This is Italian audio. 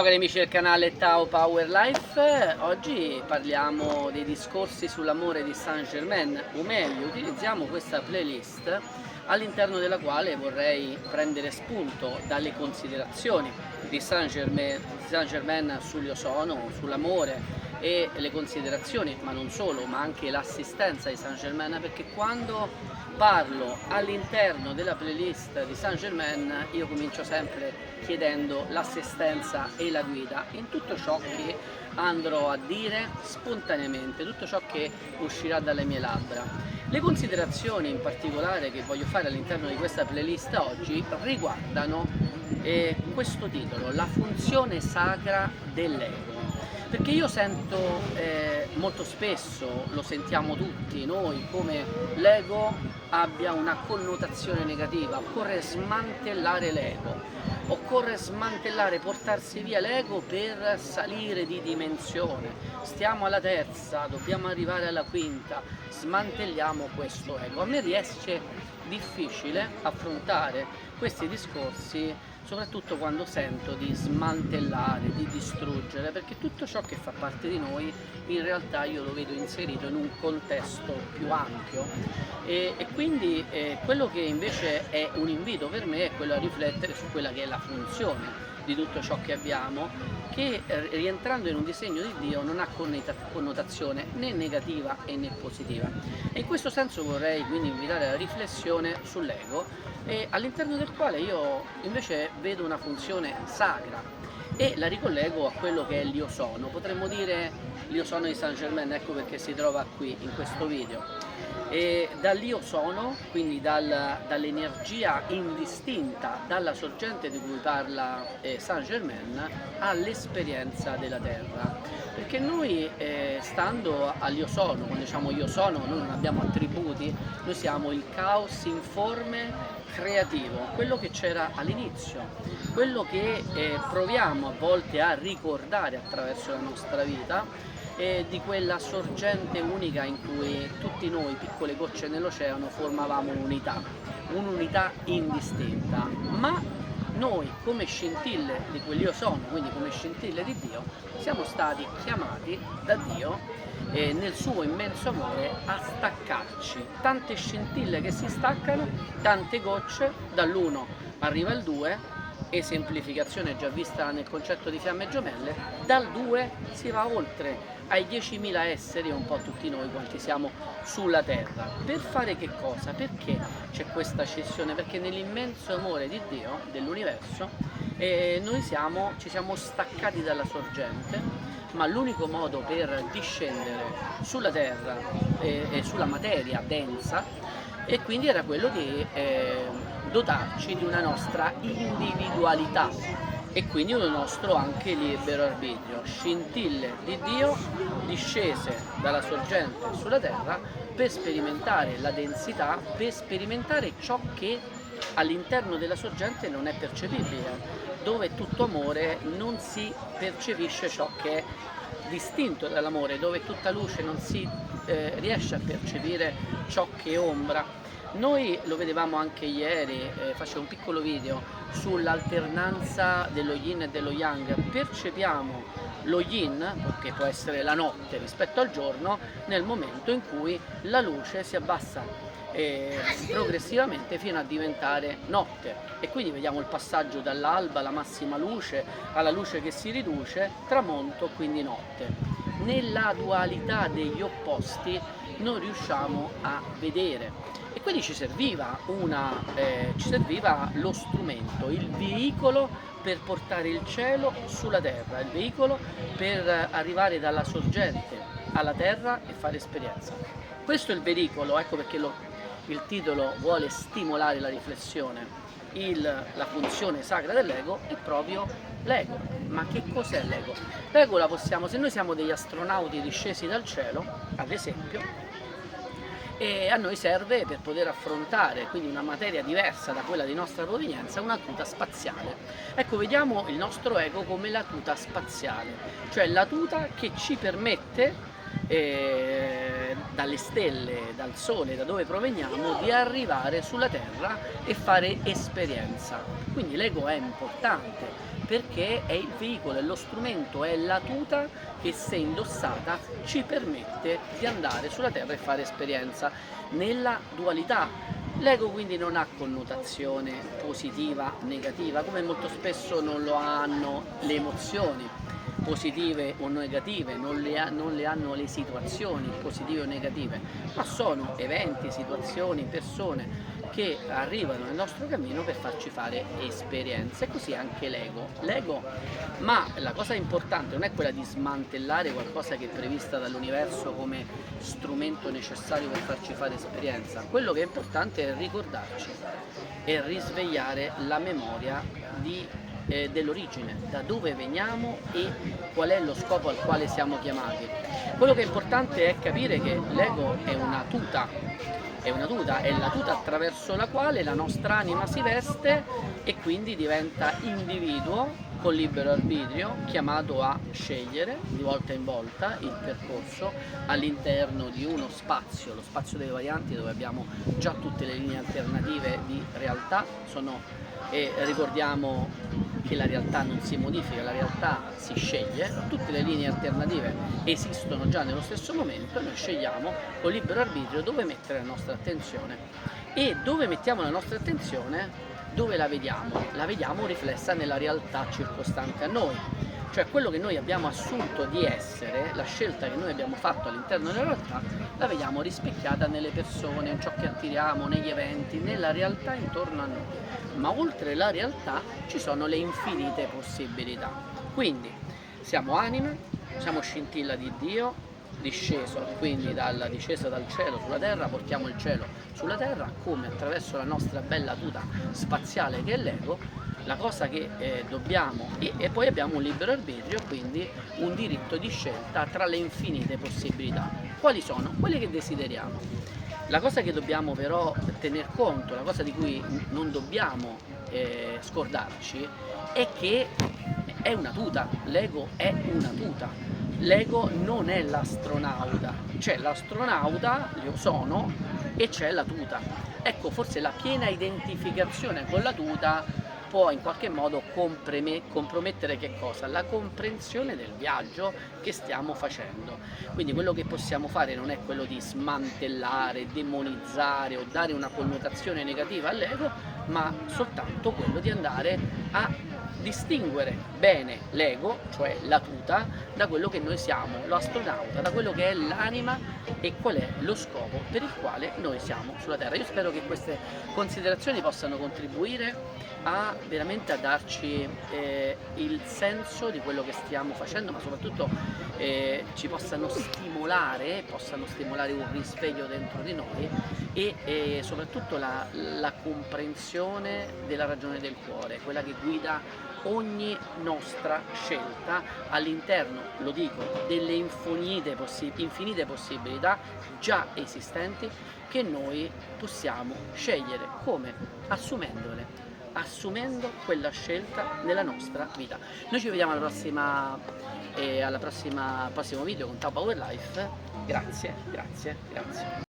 cari amici del canale Tao Power Life, oggi parliamo dei discorsi sull'amore di Saint Germain, o meglio utilizziamo questa playlist all'interno della quale vorrei prendere spunto dalle considerazioni di Saint Germain sull'io sono, sull'amore e le considerazioni, ma non solo, ma anche l'assistenza di Saint Germain, perché quando parlo all'interno della playlist di Saint Germain io comincio sempre chiedendo l'assistenza e la guida in tutto ciò che andrò a dire spontaneamente, tutto ciò che uscirà dalle mie labbra. Le considerazioni in particolare che voglio fare all'interno di questa playlist oggi riguardano questo titolo, la funzione sacra dell'ego. Perché io sento molto spesso, lo sentiamo tutti noi, come l'ego abbia una connotazione negativa. Occorre smantellare l'ego, occorre smantellare, portarsi via l'ego per salire di dimensione. Stiamo alla terza, dobbiamo arrivare alla quinta, smantelliamo questo ego. A me riesce difficile affrontare questi discorsi, soprattutto quando sento di smantellare, di distruggere, perché tutto ciò che fa parte di noi in realtà io lo vedo inserito in un contesto più ampio e quindi quello che invece è un invito per me è quello a riflettere su quella che è la funzione di tutto ciò che abbiamo, che rientrando in un disegno di Dio non ha connotazione né negativa né positiva. E in questo senso vorrei quindi invitare alla riflessione sull'ego, all'interno del quale io invece vedo una funzione sacra e la ricollego a quello che è l'io sono. Potremmo dire l'io sono di Saint Germain, ecco perché si trova qui in questo video. E dall'io sono, quindi dall'energia indistinta, dalla sorgente di cui parla Saint Germain, all'esperienza della terra. Perché noi stando all'io sono, quando diciamo io sono, noi non abbiamo attributi, noi siamo il caos informe creativo, quello che c'era all'inizio, quello che proviamo a volte a ricordare attraverso la nostra vita, di quella sorgente unica in cui tutti noi, piccole gocce nell'oceano, formavamo un'unità indistinta, ma noi come scintille di quell'io sono, quindi come scintille di Dio, siamo stati chiamati da Dio nel suo immenso amore a staccarci, tante scintille che si staccano, tante gocce, dall'1 arriva il 2, esemplificazione già vista nel concetto di fiamme gemelle, dal 2 si va oltre ai 10.000 esseri, un po' tutti noi quanti siamo sulla terra. Per fare che cosa? Perché c'è questa scissione? Perché nell'immenso amore di Dio, dell'universo, noi ci siamo staccati dalla sorgente, ma l'unico modo per discendere sulla terra e sulla materia densa e quindi era quello di dotarci di una nostra individualità e quindi un nostro anche libero arbitrio, scintille di Dio discese dalla sorgente sulla terra per sperimentare la densità, per sperimentare ciò che all'interno della sorgente non è percepibile, dove è tutto amore non si percepisce ciò che è distinto dall'amore, dove tutta luce non si riesce a percepire ciò che è ombra. Noi lo vedevamo anche ieri, facevo un piccolo video sull'alternanza dello yin e dello yang. Percepiamo lo yin, che può essere la notte rispetto al giorno, nel momento in cui la luce si abbassa progressivamente fino a diventare notte e quindi vediamo il passaggio dall'alba alla massima luce alla luce che si riduce, tramonto, quindi notte. Nella dualità degli opposti non riusciamo a vedere. E quindi ci serviva lo strumento, il veicolo per portare il cielo sulla terra, il veicolo per arrivare dalla sorgente alla terra e fare esperienza. Questo è il veicolo, ecco perché il titolo vuole stimolare la riflessione. La funzione sacra dell'ego è proprio l'ego. Ma che cos'è l'ego? L'ego la possiamo, se noi siamo degli astronauti discesi dal cielo, ad esempio, e a noi serve per poter affrontare quindi una materia diversa da quella di nostra provenienza, una tuta spaziale. Ecco, vediamo il nostro ego come la tuta spaziale, cioè la tuta che ci permette dalle stelle, dal sole, da dove proveniamo, di arrivare sulla terra e fare esperienza. Quindi l'ego è importante perché è il veicolo, è lo strumento, è la tuta che, se indossata, ci permette di andare sulla Terra e fare esperienza nella dualità. L'ego quindi non ha connotazione positiva, negativa, come molto spesso non lo hanno le emozioni, positive o negative, non le hanno le situazioni positive o negative, ma sono eventi, situazioni, persone che arrivano nel nostro cammino per farci fare esperienze. Così anche l'ego, ma la cosa importante non è quella di smantellare qualcosa che è prevista dall'universo come strumento necessario per farci fare esperienza. Quello che è importante è ricordarci e risvegliare la memoria dell'origine, da dove veniamo e qual è lo scopo al quale siamo chiamati. Quello che è importante è capire che l'ego è una tuta, è la tuta attraverso la quale la nostra anima si veste e quindi diventa individuo con libero arbitrio, chiamato a scegliere di volta in volta il percorso all'interno di uno spazio, lo spazio delle varianti, dove abbiamo già tutte le linee alternative di realtà. Ricordiamo che la realtà non si modifica, la realtà si sceglie, tutte le linee alternative esistono già nello stesso momento e noi scegliamo con libero arbitrio dove mettere la nostra attenzione. E dove mettiamo la nostra attenzione, dove la vediamo? La vediamo riflessa nella realtà circostante a noi, cioè quello che noi abbiamo assunto di essere, la scelta che noi abbiamo fatto all'interno della realtà, la vediamo rispecchiata nelle persone, in ciò che attiriamo, negli eventi, nella realtà intorno a noi. Ma oltre la realtà ci sono le infinite possibilità. Quindi siamo anime, siamo scintilla di Dio, disceso dal cielo sulla terra, portiamo il cielo sulla terra, come attraverso la nostra bella tuta spaziale che è l'ego. La cosa che dobbiamo, e poi abbiamo un libero arbitrio, quindi un diritto di scelta tra le infinite possibilità. Quali sono? Quelle che desideriamo. La cosa che dobbiamo però tener conto, la cosa di cui non dobbiamo scordarci, è che è una tuta, l'ego è una tuta. L'ego non è l'astronauta, c'è l'astronauta, io sono, e c'è la tuta. Ecco, forse la piena identificazione con la tuta può in qualche modo compromettere che cosa? La comprensione del viaggio che stiamo facendo. Quindi quello che possiamo fare non è quello di smantellare, demonizzare o dare una connotazione negativa all'ego, ma soltanto quello di andare a distinguere bene l'ego, cioè la tuta, da quello che noi siamo, l'astronauta, da quello che è l'anima e qual è lo scopo per il quale noi siamo sulla Terra. Io spero che queste considerazioni possano contribuire veramente a darci il senso di quello che stiamo facendo, ma soprattutto ci possano stimolare un risveglio dentro di noi e soprattutto la comprensione della ragione del cuore, quella che guida ogni nostra scelta all'interno, lo dico, delle infinite possibilità già esistenti che noi possiamo scegliere. Come? Assumendo quella scelta nella nostra vita. Noi ci vediamo al prossimo video con Tao Power Life. Grazie.